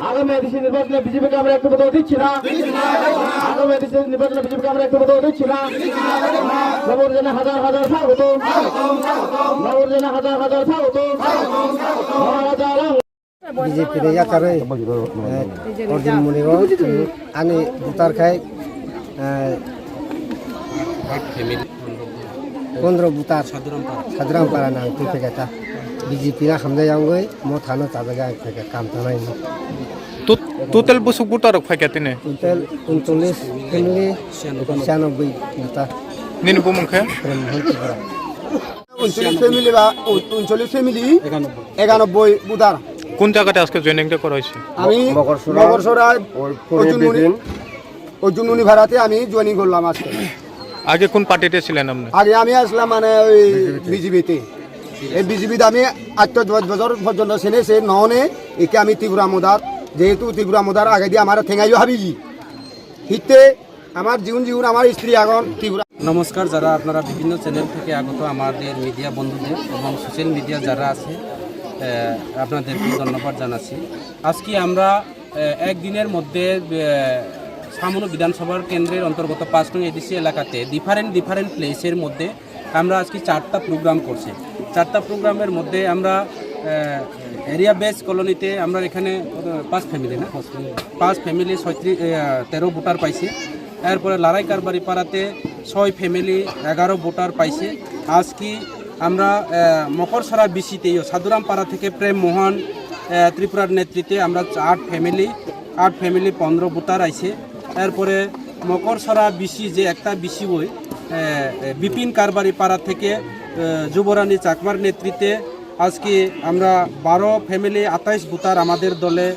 আগামী দেশের নির্বাচনে বিজেপিকে আমরা একটু মতো দিচ্ছি না। আগামী দেশের নির্বাচনে বিজেপিকে আমরা একটু মতো দিচ্ছি না। নবরজনে হাজার হাজার স্বাগত, নবরজনে হাজার হাজার স্বাগত। বিজেপির ইয়াকারে অর্জুন মুনিগো আনি ভোটার খাই 15 ভোটার সাধারণপাড়া নাম তুই গেতা বিজেপি না খামদাই আঙ্গই মো থানো তাজাগা থেকে কাম তানাই total busuk butar fakatine total 39 family 96 voter nin bumungkha 39 family বা 39 ফ্যামিলি 91 ভোটার। কোন জায়গাতে আজকে জয়েনিংটা করা হয়েছে? আমি মগরসরায় অর্জুন মুনি ভাড়াতে আমি জয়েনিং করলাম আজকে। আগে কোন পার্টিতে ছিলেন আপনি? আগে আমি আসলাম মানে ওই বিজেপিতে। এই বিজেপিতে আমি 8 বছর পর্যন্ত ছিনে সে নহনে একে আমি ত্রিপুরা মোদার, যেহেতু ত্রিপুরা মোদার আগে দিয়ে আমার ঠেঙাইও হাবিজি হিতে আমার জীবন আমার স্ত্রী এখন ত্রিপুরা। নমস্কার, যারা আপনারা বিভিন্ন চ্যানেল থেকে আগত আমাদের মিডিয়া বন্ধুদের এবং সোশ্যাল মিডিয়া যারা আছে আপনাদেরকে ধন্যবাদ জানাচ্ছি। আজকে আমরা একদিনের মধ্যে সামনো বিধানসভার কেন্দ্রের অন্তর্গত 5 নং এডিসি এলাকাতে ডিফারেন্ট প্লেসের মধ্যে আমরা আজকে 4টা প্রোগ্রাম করছি। 4টা প্রোগ্রামের মধ্যে আমরা এরিয়া বেস কলোনিতে আমরা এখানে 5 ফ্যামিলি 13 ভোটার পাইছে। এরপরে লারাই কারবারি পাড়াতে 6 ফ্যামিলি 11 ভোটার পাইছে। আজকে আমরা মকরসরা বিসিতেও সাধুরাম পাড়া থেকে প্রেম মোহন ত্রিপুরার নেতৃত্বে আমরা 8 ফ্যামিলি 15 ভোটার আইছে। এরপরে মকরসরা বিসি যে একটা বিসি বই বিপিন কারবারি পাড়া থেকে যুবরানী চাকমার নেতৃত্বে আজকে আমরা 12 ফ্যামিলি 28 ভোটার আমাদের দলে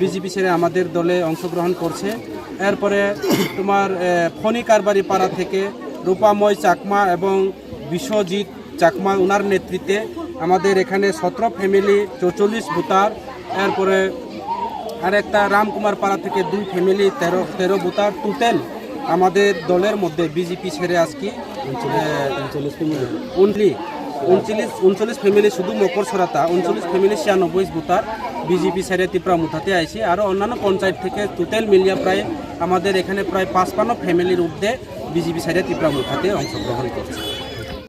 বিজেপি ছেড়ে আমাদের দলে অংশগ্রহণ করছে। এরপরে তোমার ফণি কারবারি পাড়া থেকে রূপাময় চাকমা এবং বিশ্বজিৎ চাকমা ওনার নেতৃত্বে আমাদের এখানে 17 ফ্যামিলি 44 ভোটার। এরপরে আরেকটা রামকুমার পাড়া থেকে 2 ফ্যামিলি 13 ভোটার। টোটাল আমাদের দলের মধ্যে বিজেপি ছেড়ে আজকে 39 ফ্যামিলি শুধু মকরসরাতা 39 ফ্যামিলি 96 ভোটার বিজেপি ছেড়ে ত্রিপুরা মুঠাতে আইছে। আরও অন্যান্য পঞ্চায়েত থেকে টোটাল মিলিয়ে প্রায় আমাদের এখানে প্রায় 55 ফ্যামিলির ঊর্ধ্বে বিজেপি ছেড়ে ত্রিপুরা মুঠাতে অংশগ্রহণ করছে।